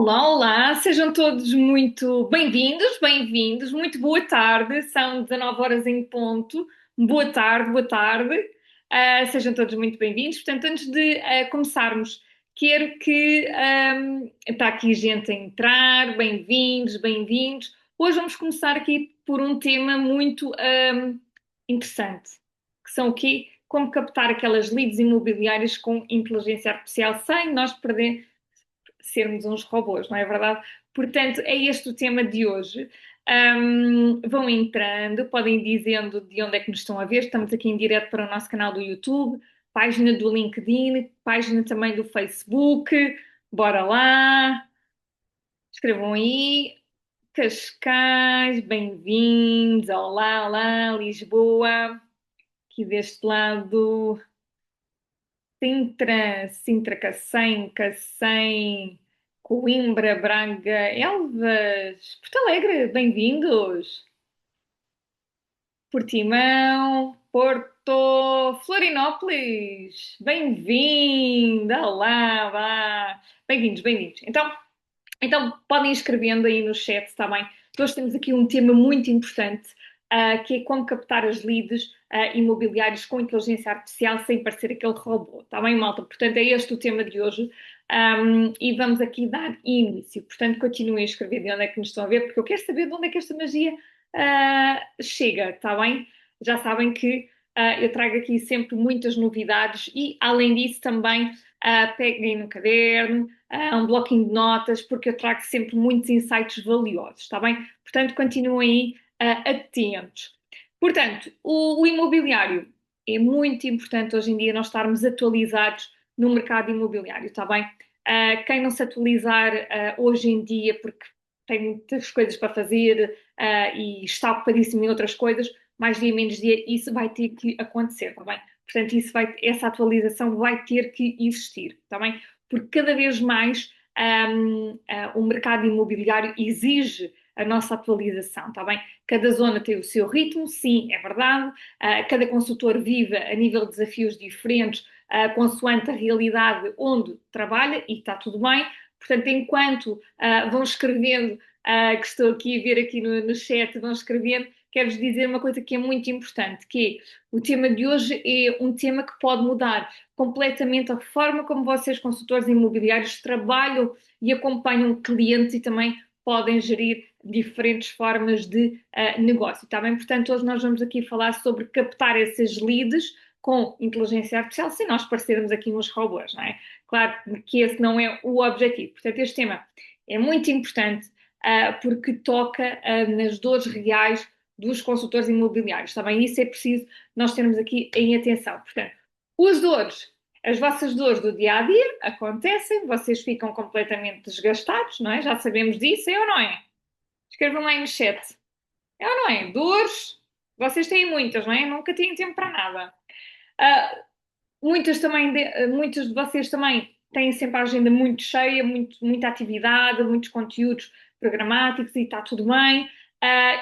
Olá, olá, sejam todos muito bem-vindos, muito boa tarde, são 19 horas em ponto, boa tarde, boa tarde. Sejam todos muito bem-vindos. Portanto, antes de começarmos, quero que está aqui gente a entrar, bem-vindos, bem-vindos. Hoje vamos começar aqui por um tema muito interessante, que são o quê? Como captar aquelas leads imobiliárias com inteligência artificial sem nós perder sermos uns robôs, não é verdade? Portanto, é este o tema de hoje. Vão entrando, podem ir dizendo de onde é que nos estão a ver. Estamos aqui em direto para o nosso canal do YouTube, página do LinkedIn, página também do Facebook. Bora lá, escrevam aí. Cascais, bem-vindos. Olá, olá, Lisboa. Aqui deste lado, Sintra, Cacém, Coimbra, Braga, Elvas, Porto Alegre, bem-vindos. Portimão, Porto, Florianópolis, bem-vinda, olá, vá. Bem-vindos, bem-vindos. Então, podem ir escrevendo aí no chat, está bem? Hoje temos aqui um tema muito importante, que é como captar as leads imobiliárias com inteligência artificial sem parecer aquele robô, está bem, malta? Portanto, é este o tema de hoje. E vamos aqui dar início. Portanto, continuem a escrever de onde é que nos estão a ver, porque eu quero saber de onde é que esta magia chega, está bem? Já sabem que eu trago aqui sempre muitas novidades e, além disso, também peguem no caderno, um bloquinho de notas, porque eu trago sempre muitos insights valiosos, está bem? Portanto, continuem aí atentos. Portanto, o imobiliário é muito importante hoje em dia nós estarmos atualizados no mercado imobiliário, está bem? Quem não se atualizar hoje em dia, porque tem muitas coisas para fazer e está ocupadíssimo em outras coisas, mais dia menos dia, isso vai ter que acontecer, está bem? Portanto, essa atualização vai ter que existir, está bem? Porque cada vez mais o mercado imobiliário exige a nossa atualização, está bem? Cada zona tem o seu ritmo, sim, é verdade. Cada consultor vive a nível de desafios diferentes, consoante a realidade onde trabalha, e está tudo bem. Portanto, enquanto vão escrevendo, que estou aqui a ver aqui no chat, vão escrevendo, quero-vos dizer uma coisa que é muito importante, que é, o tema de hoje é um tema que pode mudar completamente a forma como vocês, consultores imobiliários, trabalham e acompanham clientes e também podem gerir diferentes formas de negócio, está bem? Portanto, hoje nós vamos aqui falar sobre captar esses leads com inteligência artificial, sem nós parecermos aqui uns robôs, não é? Claro que esse não é o objetivo. Portanto, este tema é muito importante porque toca nas dores reais dos consultores imobiliários, está bem? Isso é preciso nós termos aqui em atenção. Portanto, os dores, as vossas dores do dia a dia acontecem, vocês ficam completamente desgastados, não é? Já sabemos disso, é ou não é? Escrevam lá aí no chat. É ou não é? Dores, vocês têm muitas, não é? Nunca têm tempo para nada. Uh, muitos de vocês também têm sempre a agenda muito cheia, muita atividade, muitos conteúdos programáticos e está tudo bem.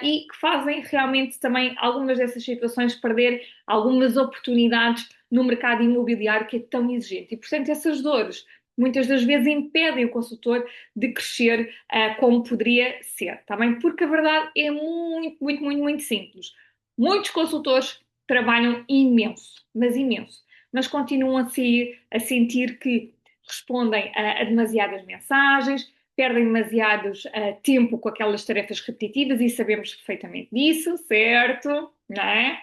E que fazem realmente também algumas dessas situações perder algumas oportunidades no mercado imobiliário que é tão exigente. E, portanto, essas dores muitas das vezes impedem o consultor de crescer como poderia ser, tá bem? Porque a verdade é muito, muito, muito, muito simples. Muitos consultores trabalham imenso, mas imenso, mas continuam a sentir que respondem a demasiadas mensagens, perdem demasiados tempo com aquelas tarefas repetitivas e sabemos perfeitamente disso, certo? Não é?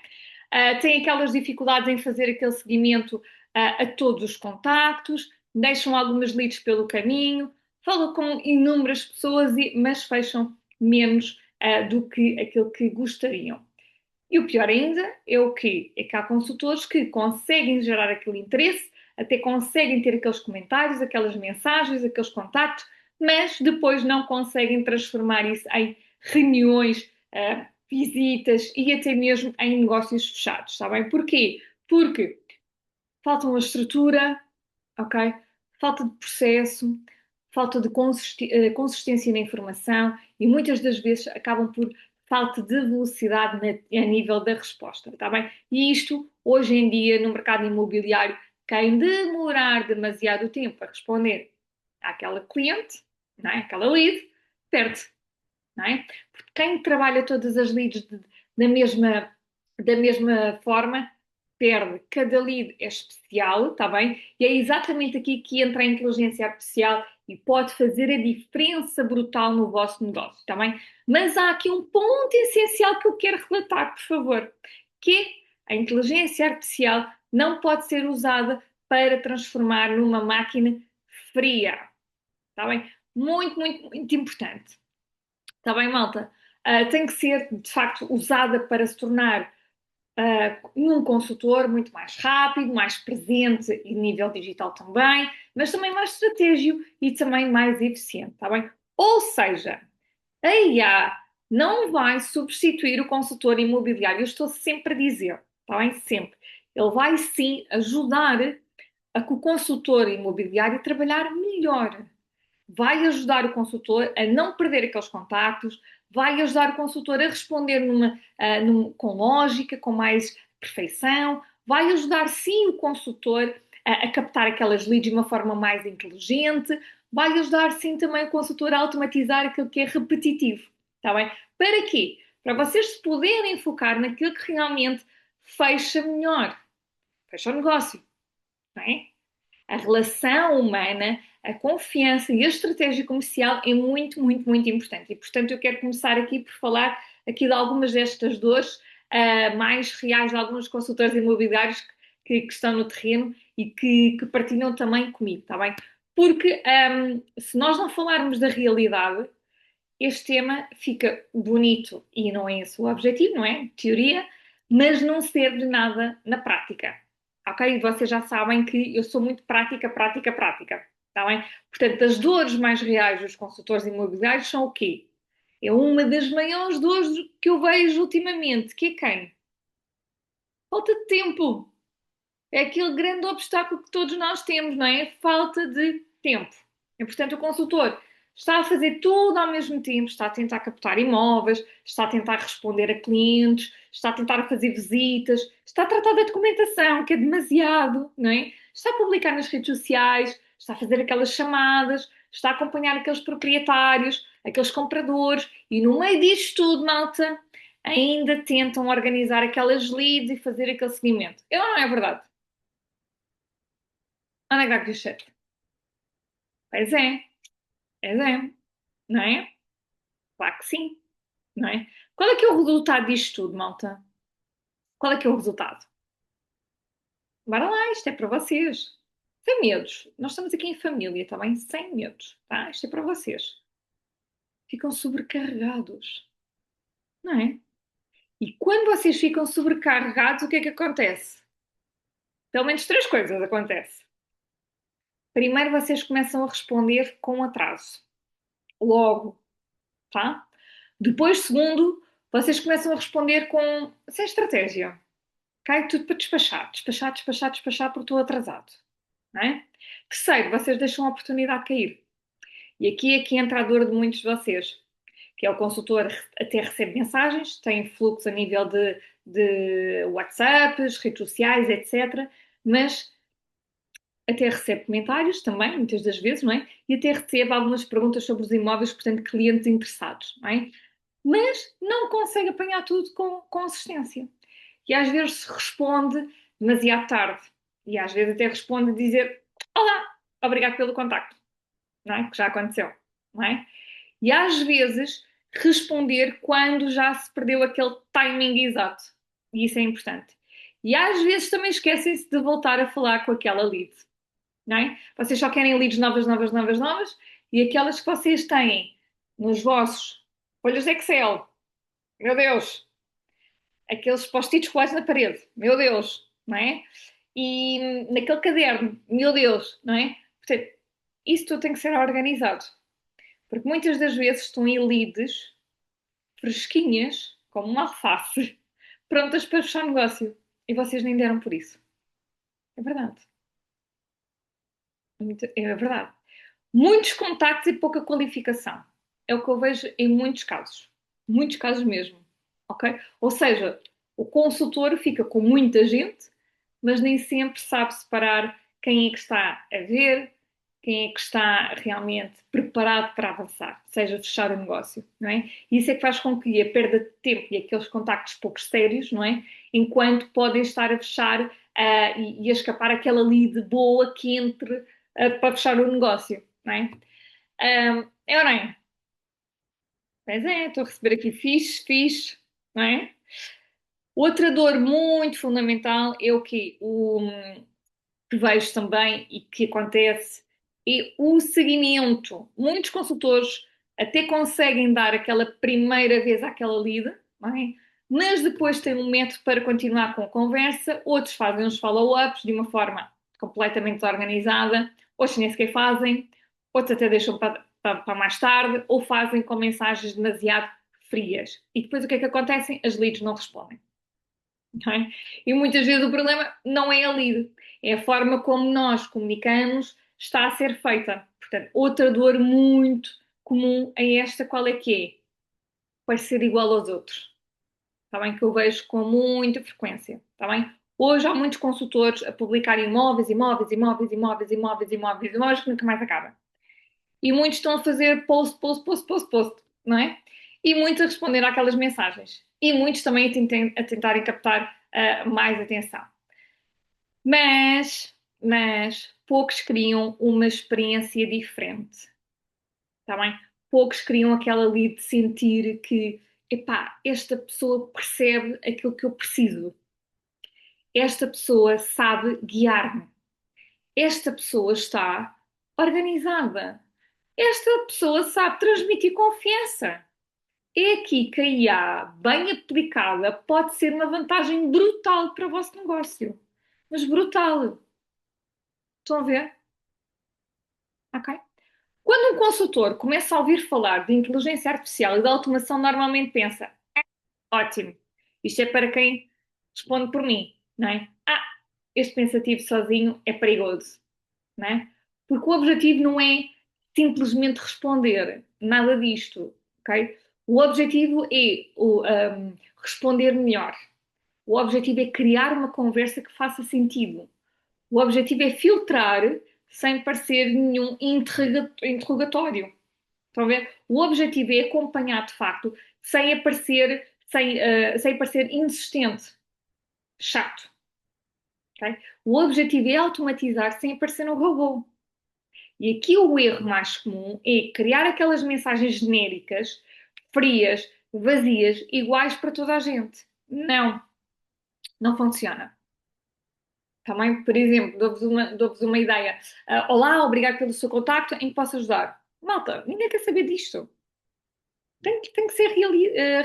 Têm aquelas dificuldades em fazer aquele seguimento a todos os contactos, deixam algumas leads pelo caminho, falam com inúmeras pessoas, mas fecham menos do que aquilo que gostariam. E o pior ainda é o quê? É que há consultores que conseguem gerar aquele interesse, até conseguem ter aqueles comentários, aquelas mensagens, aqueles contactos, mas depois não conseguem transformar isso em reuniões, visitas e até mesmo em negócios fechados, está bem? Porquê? Porque falta uma estrutura, ok? Falta de processo, falta de consistência na informação e muitas das vezes acabam por falta de velocidade a nível da resposta, está bem? E isto, hoje em dia, no mercado imobiliário, quem demorar demasiado tempo a responder àquela cliente, não é? Aquela lead perde, não é? Porque quem trabalha todas as leads da mesma, da mesma forma perde. Cada lead é especial, está bem? E é exatamente aqui que entra a inteligência artificial e pode fazer a diferença brutal no vosso negócio, está bem? Mas há aqui um ponto essencial que eu quero relatar, por favor, que é a inteligência artificial não pode ser usada para transformar numa máquina fria, está bem? Muito, muito, muito importante. Está bem, malta? Tem que ser, de facto, usada para se tornar um consultor muito mais rápido, mais presente e nível digital também, mas também mais estratégico e também mais eficiente, está bem? Ou seja, a IA não vai substituir o consultor imobiliário, eu estou sempre a dizer, está bem? Sempre. Ele vai sim ajudar a que o consultor imobiliário trabalhar melhor, vai ajudar o consultor a não perder aqueles contactos, vai ajudar o consultor a responder com lógica, com mais perfeição, vai ajudar sim o consultor a captar aquelas leads de uma forma mais inteligente, vai ajudar sim também o consultor a automatizar aquilo que é repetitivo, está bem? Para quê? Para vocês se poderem focar naquilo que realmente fecha melhor, fecha o negócio, não é? A relação humana, a confiança e a estratégia comercial é muito, muito, muito importante. E, portanto, eu quero começar aqui por falar aqui de algumas destas dores mais reais de alguns consultores imobiliários que estão no terreno e que partilham também comigo, está bem? Porque se nós não falarmos da realidade, este tema fica bonito e não é esse o objetivo, não é? Teoria, mas não serve de nada na prática. Ok? Vocês já sabem que eu sou muito prática, prática, prática. Está bem? Portanto, as dores mais reais dos consultores imobiliários são o quê? É uma das maiores dores que eu vejo ultimamente, que é quem? Falta de tempo. É aquele grande obstáculo que todos nós temos, não é? Falta de tempo. E, portanto, o consultor está a fazer tudo ao mesmo tempo, está a tentar captar imóveis, está a tentar responder a clientes, está a tentar fazer visitas, está a tratar da documentação, que é demasiado, não é? Está a publicar nas redes sociais, está a fazer aquelas chamadas, está a acompanhar aqueles proprietários, aqueles compradores, e no meio disto tudo, malta, ainda tentam organizar aquelas leads e fazer aquele seguimento. Eu não é verdade. Ana Gaguinchete. Pois é, não é? Claro que sim, não é? Qual é que é o resultado disto tudo, malta? Qual é que é o resultado? Bora lá, isto é para vocês. Sem medos. Nós estamos aqui em família, está bem? Sem medos, tá? Isto é para vocês. Ficam sobrecarregados, não é? E quando vocês ficam sobrecarregados, o que é que acontece? Pelo menos três coisas acontecem. Primeiro, vocês começam a responder com atraso. Logo, tá? Depois, segundo, vocês começam a responder sem estratégia. Cai tudo para despachar, despachar, despachar, despachar porque estou atrasado. Não é? Terceiro, vocês deixam a oportunidade cair. E aqui é que entra a dor de muitos de vocês, que é o consultor até recebe mensagens, tem fluxo a nível de WhatsApps, redes sociais, etc. Mas até recebe comentários também, muitas das vezes, não é? E até recebe algumas perguntas sobre os imóveis, portanto, clientes interessados, não é? Mas não consegue apanhar tudo com consistência. E às vezes responde demasiado tarde. E às vezes até responde a dizer: Olá, obrigado pelo contacto, não é? Que já aconteceu, não é? E às vezes responder quando já se perdeu aquele timing exato. E isso é importante. E às vezes também esquecem-se de voltar a falar com aquela lead, não é? Vocês só querem leads novas, novas, novas, novas e aquelas que vocês têm nos vossos folhas de Excel, meu Deus, aqueles post-its colados na parede, meu Deus, não é? E naquele caderno, meu Deus, não é? Portanto, isso tudo tem que ser organizado, porque muitas das vezes estão aí leads fresquinhas, como uma alface, prontas para fechar negócio e vocês nem deram por isso. É verdade. É verdade. Muitos contactos e pouca qualificação. É o que eu vejo em muitos casos. Muitos casos mesmo. Ok? Ou seja, o consultor fica com muita gente, mas nem sempre sabe separar quem é que está a ver, quem é que está realmente preparado para avançar, seja fechar o negócio, não é? E isso é que faz com que a perda de tempo e aqueles contactos poucos sérios, não é? Enquanto podem estar a fechar e a escapar aquela lead boa que entre para fechar o negócio, não é? É ou não é? Pois é, estou a receber aqui fixe, não é? Outra dor muito fundamental é o quê? Que vejo também e que acontece é o seguimento. Muitos consultores até conseguem dar aquela primeira vez àquela lead, não é? Mas depois têm um método para continuar com a conversa, outros fazem uns follow-ups de uma forma completamente desorganizada, outros nem sequer fazem, outros até deixam para mais tarde, ou fazem com mensagens demasiado frias. E depois o que é que acontece? As leads não respondem. Não é? E muitas vezes o problema não é a lead, é a forma como nós comunicamos está a ser feita. Portanto, outra dor muito comum é esta, qual é que é? Parecer igual aos outros. Está bem? Que eu vejo com muita frequência. Está bem? Hoje há muitos consultores a publicar imóveis que nunca mais acaba. E muitos estão a fazer post, não é? E muitos a responder àquelas mensagens. E muitos também a tentarem captar mais atenção. Mas poucos criam uma experiência diferente, está bem? Poucos criam aquela ali de sentir que, epá, esta pessoa percebe aquilo que eu preciso. Esta pessoa sabe guiar-me. Esta pessoa está organizada. Esta pessoa sabe transmitir confiança. É aqui que a IA, bem aplicada, pode ser uma vantagem brutal para o vosso negócio. Mas brutal. Estão a ver? Ok? Quando um consultor começa a ouvir falar de inteligência artificial e de automação, normalmente pensa: ótimo, isto é para quem responde por mim, não é? Este pensativo sozinho é perigoso, não é? Porque o objetivo não é simplesmente responder, nada disto, ok? O objetivo é responder melhor. O objetivo é criar uma conversa que faça sentido. O objetivo é filtrar sem parecer nenhum interrogatório. Estão a ver? O objetivo é acompanhar de facto, sem aparecer insistente, chato. Okay? O objetivo é automatizar sem aparecer no robô. E aqui o erro mais comum é criar aquelas mensagens genéricas, frias, vazias, iguais para toda a gente. Não, não funciona. Também, por exemplo, dou-vos uma ideia. Olá, obrigado pelo seu contacto, em que posso ajudar? Malta, ninguém quer saber disto. Tem que ser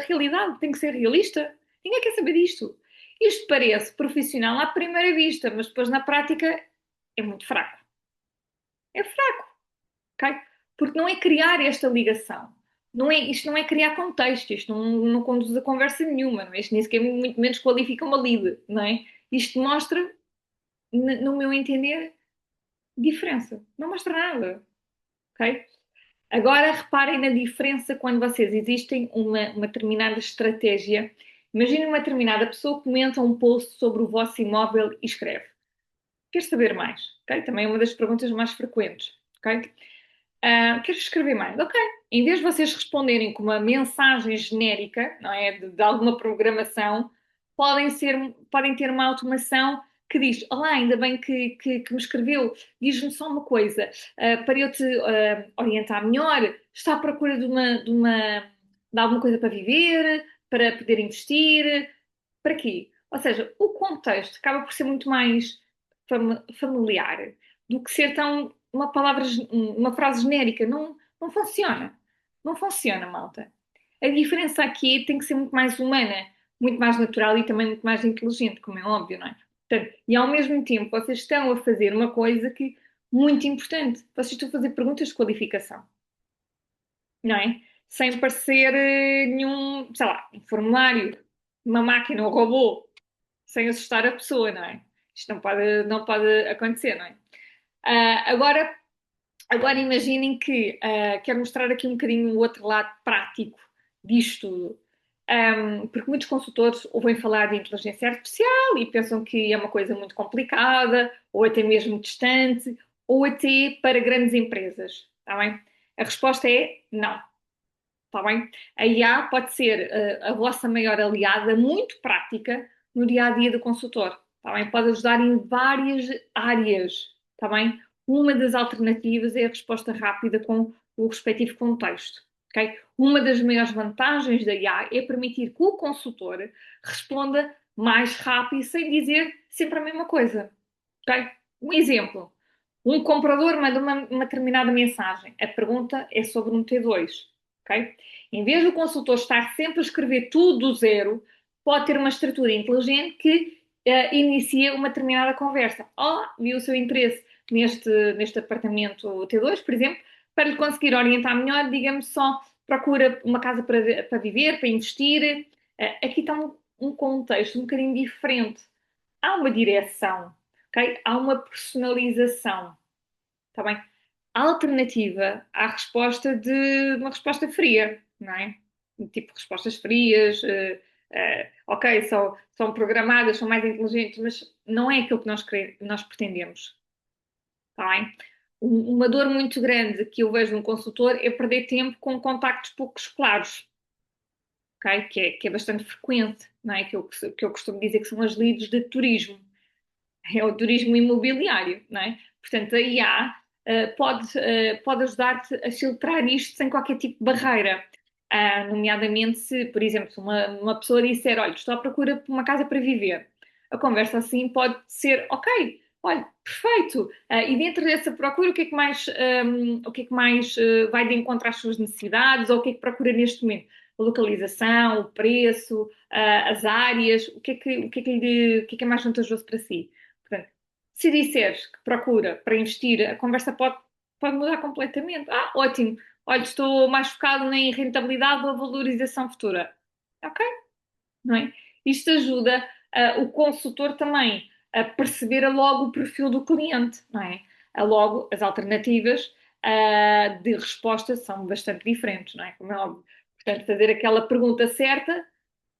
realidade, tem que ser realista. Ninguém quer saber disto. Isto parece profissional à primeira vista, mas depois na prática é muito fraco. É fraco, ok? Porque não é criar esta ligação. Isto não é criar contexto, isto não conduz a conversa nenhuma, não é? Isto nem sequer muito menos qualifica uma lead, não é? Isto mostra, no meu entender, diferença. Não mostra nada, ok? Agora reparem na diferença quando vocês existem uma determinada estratégia. Imaginem uma determinada pessoa comenta um post sobre o vosso imóvel e escreve: quer saber mais? Okay? Também é uma das perguntas mais frequentes. Okay? Quero escrever mais? Ok. Em vez de vocês responderem com uma mensagem genérica, não é, de alguma programação, podem ter uma automação que diz: olá, ainda bem que me escreveu, diz-me só uma coisa, para eu te orientar melhor, está à procura de alguma coisa para viver, para poder investir, para quê? Ou seja, o contexto acaba por ser muito mais familiar do que ser tão uma frase genérica. Não funciona. Não funciona, malta. A diferença aqui tem que ser muito mais humana, muito mais natural e também muito mais inteligente, como é óbvio, não é? Portanto, e ao mesmo tempo, vocês estão a fazer uma coisa que muito importante. Vocês estão a fazer perguntas de qualificação, não é? Sem parecer nenhum, sei lá, um formulário, uma máquina, um robô, sem assustar a pessoa, não é? Isto não pode acontecer, não é? Agora, imaginem que quero mostrar aqui um bocadinho o outro lado prático disto tudo. Porque muitos consultores ouvem falar de inteligência artificial e pensam que é uma coisa muito complicada ou até mesmo distante, ou até para grandes empresas, está bem? A resposta é não, está bem? A IA pode ser a vossa maior aliada, muito prática, no dia a dia do consultor, está bem? Pode ajudar em várias áreas, está bem? Uma das alternativas é a resposta rápida com o respectivo contexto, ok? Uma das maiores vantagens da IA é permitir que o consultor responda mais rápido sem dizer sempre a mesma coisa, ok? Um exemplo. Um comprador manda uma determinada mensagem. A pergunta é sobre um T2, ok? Em vez do consultor estar sempre a escrever tudo do zero, pode ter uma estrutura inteligente que inicia uma determinada conversa. Oh, viu o seu interesse neste apartamento T2, por exemplo, para lhe conseguir orientar melhor, diga-me só, procura uma casa para viver, para investir. Aqui está um contexto um bocadinho diferente. Há uma direção, ok? Há uma personalização, está bem? A alternativa à resposta de uma resposta fria, não é? Tipo respostas frias, ok, são programadas, são mais inteligentes, mas não é aquilo que nós pretendemos, está bem? Uma dor muito grande que eu vejo num consultor é perder tempo com contactos poucos claros, ok? Que é bastante frequente, não é? Que eu costumo dizer que são as leads de turismo. É o turismo imobiliário, não é? Portanto, a IA pode ajudar-te a filtrar isto sem qualquer tipo de barreira. Nomeadamente, se, por exemplo, uma pessoa disser, olha, estou à procura de uma casa para viver. A conversa assim pode ser, ok, olha, perfeito. E dentro dessa procura, o que é que mais vai de encontro às suas necessidades ou o que é que procura neste momento? A localização, o preço, as áreas, o que é que é mais vantajoso para si? Portanto, se disseres que procura para investir, a conversa pode mudar completamente. Ótimo. Olha, estou mais focado em rentabilidade ou valorização futura. Ok, não é? Isto ajuda o consultor também a perceber logo o perfil do cliente, não é? Logo, as alternativas de resposta são bastante diferentes, não é? Como é óbvio. Portanto, fazer aquela pergunta certa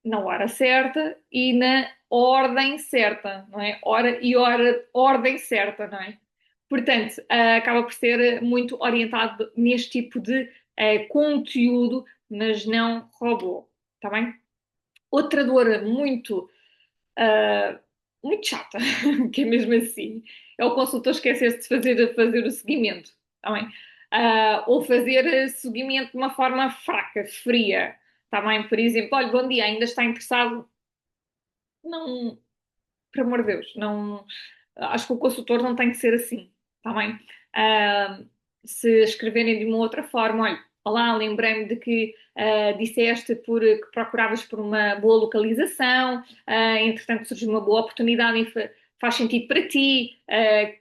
na hora certa e na ordem certa, não é? Ordem certa, não é? Portanto, acaba por ser muito orientado neste tipo de conteúdo, mas não robô, está bem? Outra dor uh, muito chata, que é mesmo assim, é o consultor esquecer-se de fazer o seguimento, está bem? Ou fazer seguimento de uma forma fraca, fria, está bem? Por exemplo, olha, bom dia, ainda está interessado? Não, por amor de Deus, não, acho que o consultor não tem que ser assim, está bem? Ah, Se escreverem de uma outra forma, olha, olá, lembrei-me de que disseste que procuravas por uma boa localização, entretanto surgiu uma boa oportunidade e faz sentido para ti,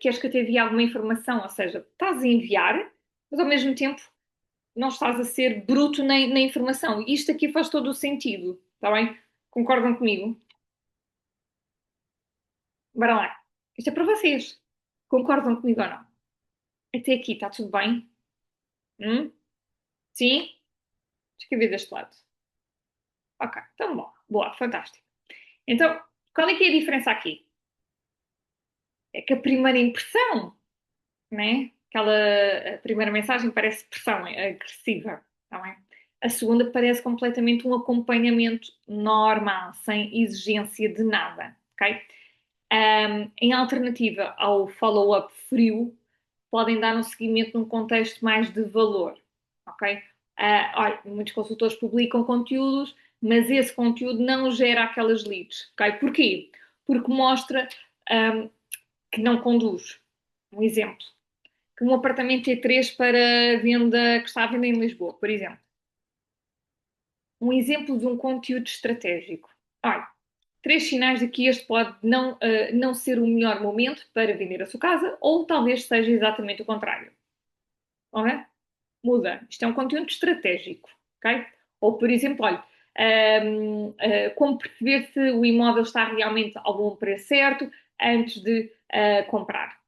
queres que eu te envie alguma informação? Ou seja, estás a enviar, mas ao mesmo tempo não estás a ser bruto na informação. Isto aqui faz todo o sentido, está bem? Concordam comigo? Bora lá. Isto é para vocês. Concordam comigo ou não? Até aqui está tudo bem? Hum? Sim? Escrevi deste lado. Ok, então bom. Boa, fantástico. Então, qual é que é a diferença aqui? É que a primeira impressão, né? A primeira mensagem parece pressão, é agressiva, tá bem? A segunda parece completamente um acompanhamento normal, sem exigência de nada, ok? Em alternativa ao follow-up frio, podem dar um seguimento num contexto mais de valor, ok? Olha, muitos consultores publicam conteúdos, mas esse conteúdo não gera aquelas leads, ok? Porquê? Porque mostra um, que não conduz. Um exemplo, que um apartamento T3 para venda, que está à venda em Lisboa, por exemplo. Um exemplo de um conteúdo estratégico. Olha, três sinais de que este pode não ser o melhor momento para vender a sua casa, ou talvez seja exatamente o contrário. Ok? Muda. Isto é um conteúdo estratégico. Ok? Ou, por exemplo, olha, como perceber se o imóvel está realmente a algum preço certo antes de comprar.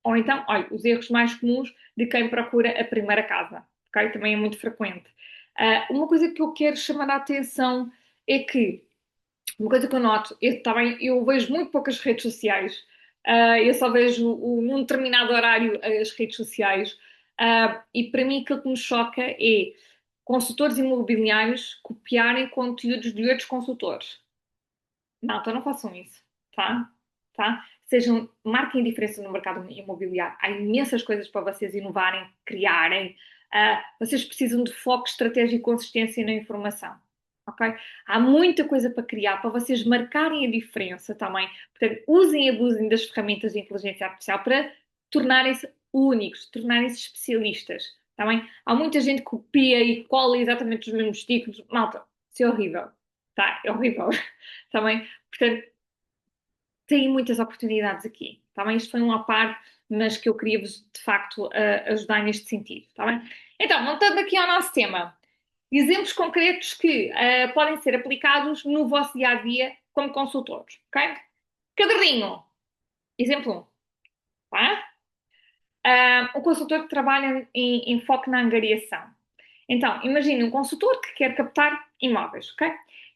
Ou então, olha, os erros mais comuns de quem procura a primeira casa. Ok? Também é muito frequente. Uma coisa que eu quero chamar a atenção é que uma coisa que eu noto, eu vejo muito poucas redes sociais, Eu só vejo num determinado horário as redes sociais. E para mim aquilo que me choca é consultores imobiliários copiarem conteúdos de outros consultores. Não, então não façam isso, tá? Tá? Sejam, marquem diferença no mercado imobiliário. Há imensas coisas para vocês inovarem, criarem. Vocês precisam de foco, estratégia e consistência na informação. Ok? Há muita coisa para criar, para vocês marcarem a diferença também. Portanto, usem e abusem das ferramentas de inteligência artificial para tornarem-se únicos, tornarem-se especialistas. Tá bem? Há muita gente que copia e cola exatamente os mesmos títulos. Malta, isso é horrível. Tá? É horrível. Tá bem? Portanto, tem muitas oportunidades aqui, tá bem? Isto foi um à par, mas que eu queria-vos, de facto, ajudar neste sentido, tá bem? Então, voltando aqui ao nosso tema, exemplos concretos que podem ser aplicados no vosso dia-a-dia como consultores, ok? Caderninho, exemplo 1, tá? Um consultor que trabalha em foco na angariação. Então, imagine um consultor que quer captar imóveis, ok?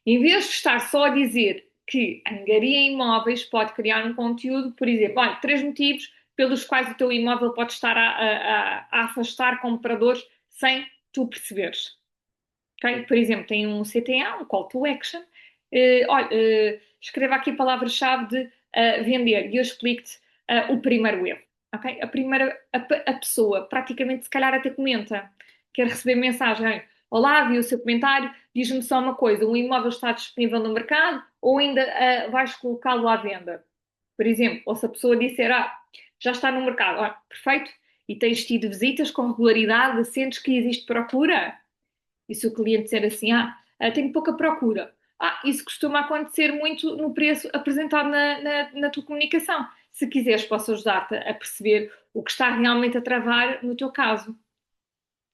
Em vez de estar só a dizer que angaria imóveis, pode criar um conteúdo, por exemplo, olha, 3 motivos pelos quais o teu imóvel pode estar a afastar compradores sem tu perceberes. Ok? Por exemplo, tem um CTA, um Call to Action. Olha, escreva aqui a palavra-chave de vender e eu explico-te o primeiro erro. Ok? A pessoa praticamente se calhar até comenta, quer receber mensagem, olá, vi o seu comentário, diz-me só uma coisa, o imóvel está disponível no mercado ou ainda vais colocá-lo à venda? Por exemplo, ou se a pessoa disser, já está no mercado, perfeito, e tens tido visitas com regularidade, sentes que existe procura? E se o cliente disser assim, tenho pouca procura. Isso costuma acontecer muito no preço apresentado na tua comunicação. Se quiseres, posso ajudar-te a perceber o que está realmente a travar no teu caso.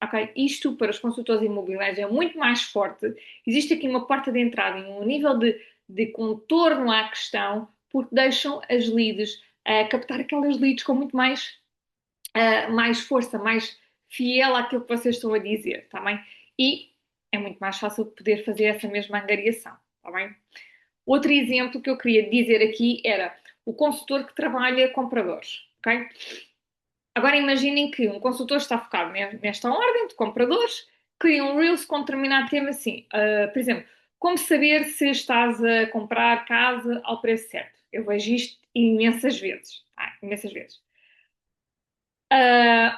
Ok? Isto para os consultores imobiliários é muito mais forte. Existe aqui uma porta de entrada e um nível de contorno à questão, porque deixam as leads captar aquelas leads com muito mais força, mais fiel àquilo que vocês estão a dizer, está bem? E é muito mais fácil poder fazer essa mesma angariação, está bem? Outro exemplo que eu queria dizer aqui era o consultor que trabalha compradores, ok? Agora imaginem que um consultor está focado nesta ordem de compradores, cria um Reels com um determinado tema assim, por exemplo, como saber se estás a comprar casa ao preço certo? Eu vejo isto imensas vezes, imensas vezes.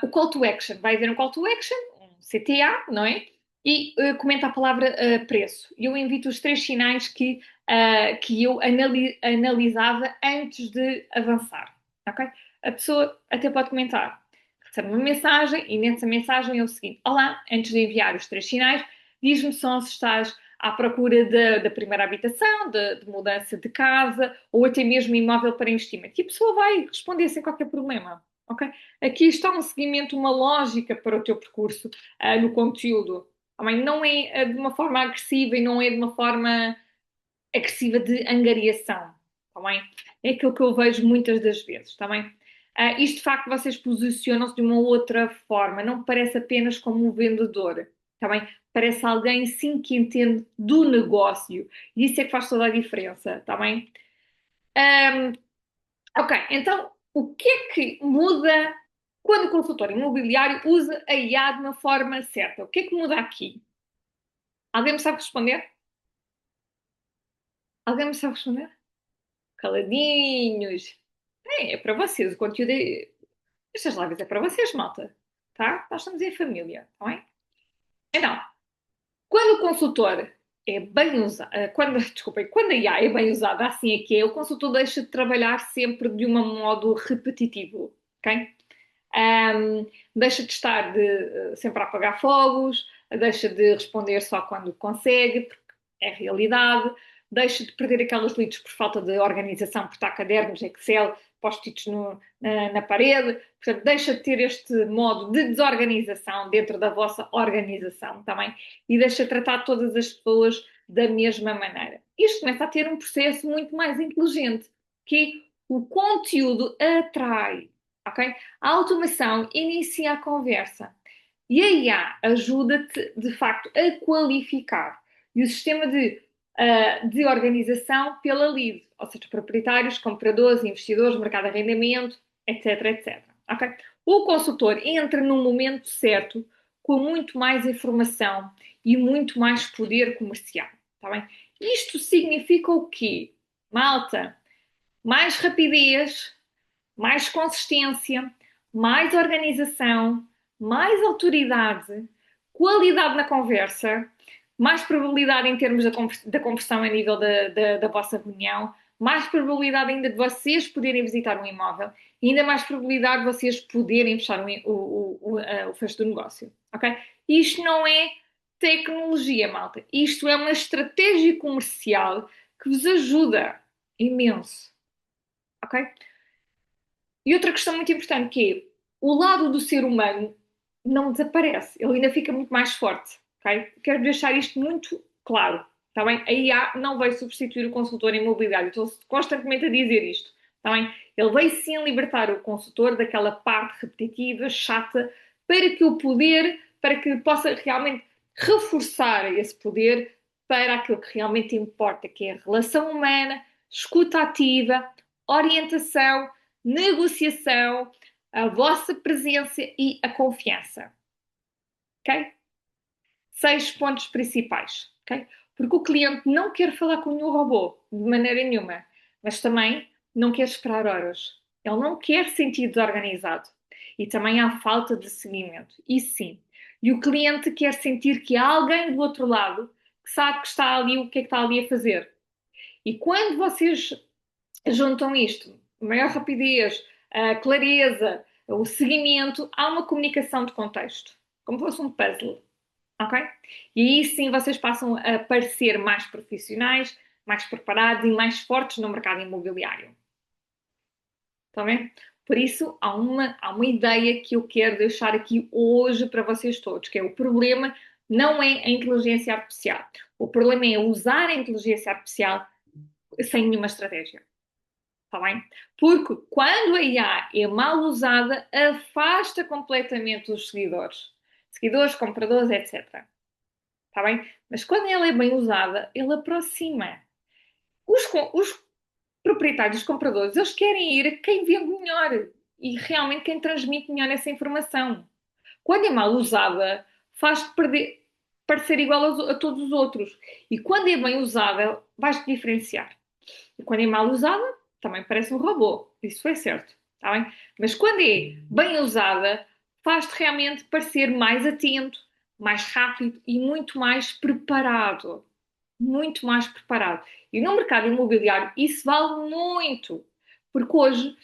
O call to action, vai haver um call to action, um CTA, não é? E comenta a palavra preço. E eu invito os 3 sinais que eu analisava antes de avançar, ok? A pessoa até pode comentar, recebe uma mensagem e nessa mensagem é o seguinte: olá, antes de enviar os 3 sinais, diz-me só se estás à procura da primeira habitação, de mudança de casa ou até mesmo imóvel para investimento. E a pessoa vai responder sem qualquer problema. Ok? Aqui está um seguimento, uma lógica para o teu percurso no conteúdo. Também não é de uma forma agressiva e não é de uma forma agressiva de angariação. Também é aquilo que eu vejo muitas das vezes. Também isto de facto vocês posicionam-se de uma outra forma. Não parece apenas como um vendedor. Também parece alguém sim que entende do negócio. E isso é que faz toda a diferença. Tá bem? Um, Ok, então o que é que muda quando o consultor imobiliário usa a IA de uma forma certa? O que é que muda aqui? Alguém me sabe responder? Alguém me sabe responder? Caladinhos. É para vocês, o conteúdo é. Estas lives é para vocês, malta. Tá? Nós estamos em família, tá bem? Então, quando o consultor é bem usado, desculpem, quando a IA é bem usada, assim é que é, o consultor deixa de trabalhar sempre de um modo repetitivo, ok? Um, deixa de estar sempre a apagar fogos, deixa de responder só quando consegue, porque é realidade, deixa de perder aquelas leads por falta de organização, por estar cadernos, Excel, post-its na parede, portanto, deixa de ter este modo de desorganização dentro da vossa organização também e deixa de tratar todas as pessoas da mesma maneira. Isto começa a ter um processo muito mais inteligente, que o conteúdo atrai, ok? A automação inicia a conversa e a IA ajuda-te, de facto, a qualificar. E o sistema de de organização pela lead, ou seja, proprietários, compradores, investidores, mercado de arrendamento, etc, etc. Okay? O consultor entra no momento certo com muito mais informação e muito mais poder comercial. Tá bem? Isto significa o quê? Malta, mais rapidez, mais consistência, mais organização, mais autoridade, qualidade na conversa, mais probabilidade em termos da conversão a nível da vossa reunião, mais probabilidade ainda de vocês poderem visitar um imóvel e ainda mais probabilidade de vocês poderem fechar o fecho do negócio. Ok? Isto não é tecnologia, malta. Isto é uma estratégia comercial que vos ajuda imenso. Ok? E outra questão muito importante que é o lado do ser humano não desaparece, ele ainda fica muito mais forte, ok? Quero deixar isto muito claro, está bem? A IA não vai substituir o consultor imobiliário, estou constantemente a dizer isto, está bem? Ele vai sim libertar o consultor daquela parte repetitiva, chata, para que o poder, para que possa realmente reforçar esse poder para aquilo que realmente importa, que é a relação humana, escuta ativa, orientação, negociação, a vossa presença e a confiança. Ok? 6 pontos principais. Ok? Porque o cliente não quer falar com nenhum robô, de maneira nenhuma, mas também não quer esperar horas. Ele não quer sentir desorganizado. E também há falta de seguimento. E sim. E o cliente quer sentir que há alguém do outro lado que sabe que está ali, o que é que está ali a fazer. E quando vocês juntam isto, maior rapidez, a clareza, o seguimento, há uma comunicação de contexto, como se fosse um puzzle, ok? E aí sim vocês passam a parecer mais profissionais, mais preparados e mais fortes no mercado imobiliário. Está bem? Por isso, há uma ideia que eu quero deixar aqui hoje para vocês todos, que é o problema não é a inteligência artificial. O problema é usar a inteligência artificial sem nenhuma estratégia. Está bem? Porque quando a IA é mal usada, afasta completamente os seguidores. Seguidores, compradores, etc. Está bem? Mas quando ela é bem usada, ele aproxima. Os proprietários, os compradores, eles querem ir a quem vende melhor e realmente quem transmite melhor essa informação. Quando é mal usada, faz-te perder, parecer igual a todos os outros. E quando é bem usada, vais-te diferenciar. E quando é mal usada, também parece um robô. Isso foi certo. Tá bem? Mas quando é bem usada, faz-te realmente parecer mais atento, mais rápido e muito mais preparado. Muito mais preparado. E no mercado imobiliário isso vale muito. Porque hoje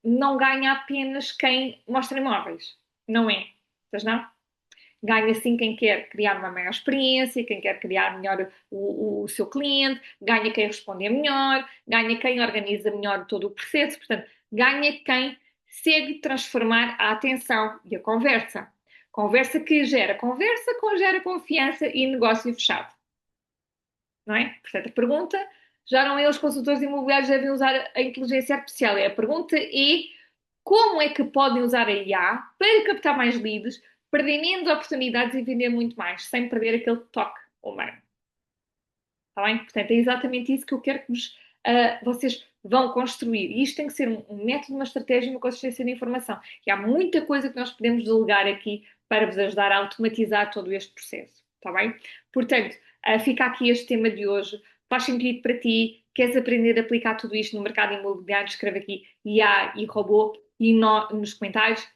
não ganha apenas quem mostra imóveis. Não é? Mas não? Ganha sim quem quer criar uma maior experiência, quem quer criar melhor o seu cliente, ganha quem responde melhor, ganha quem organiza melhor todo o processo, portanto, ganha quem segue transformar a atenção e a conversa. Conversa que gera conversa, gera confiança e negócio fechado. Não é? Portanto, a pergunta já não é os consultores imobiliários devem usar a inteligência artificial, a pergunta é como é que podem usar a IA para captar mais leads, perder menos oportunidades e vender muito mais, sem perder aquele toque humano. Está bem? Portanto, é exatamente isso que eu quero que vocês vão construir. E isto tem que ser um método, uma estratégia, uma consistência de informação. E há muita coisa que nós podemos delegar aqui para vos ajudar a automatizar todo este processo. Está bem? Portanto, fica aqui este tema de hoje. Faz sentido para ti? Queres aprender a aplicar tudo isto no mercado imobiliário? Escreve aqui IA e robô e nos comentários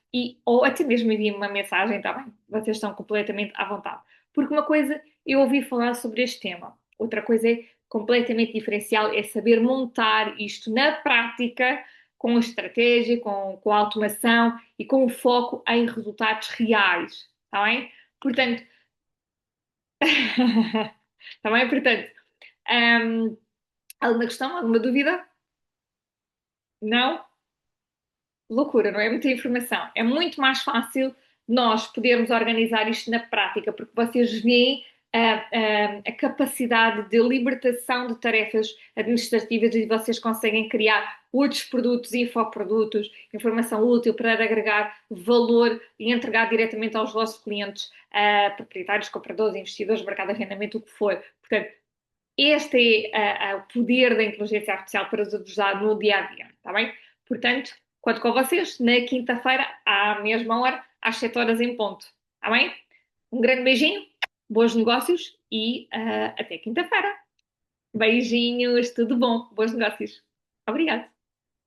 ou até mesmo envie-me uma mensagem, está bem? Vocês estão completamente à vontade. Porque uma coisa, eu ouvi falar sobre este tema. Outra coisa é completamente diferencial, é saber montar isto na prática, com a estratégia, com a automação e com o foco em resultados reais. Está bem? Portanto, está bem? Portanto, hum, alguma questão, alguma dúvida? Não? Loucura, não é? Muita informação. É muito mais fácil nós podermos organizar isto na prática, porque vocês veem a capacidade de libertação de tarefas administrativas e vocês conseguem criar outros produtos, infoprodutos, informação útil para agregar valor e entregar diretamente aos vossos clientes, proprietários, compradores, investidores, mercado de arrendamento, o que for. Portanto, Este é o poder da inteligência artificial para vos ajudar no dia a dia, está bem? Portanto, conto com vocês na quinta-feira, à mesma hora, às 7 horas em ponto, está bem? Um grande beijinho, bons negócios e até quinta-feira. Beijinhos, tudo bom, bons negócios. Obrigada.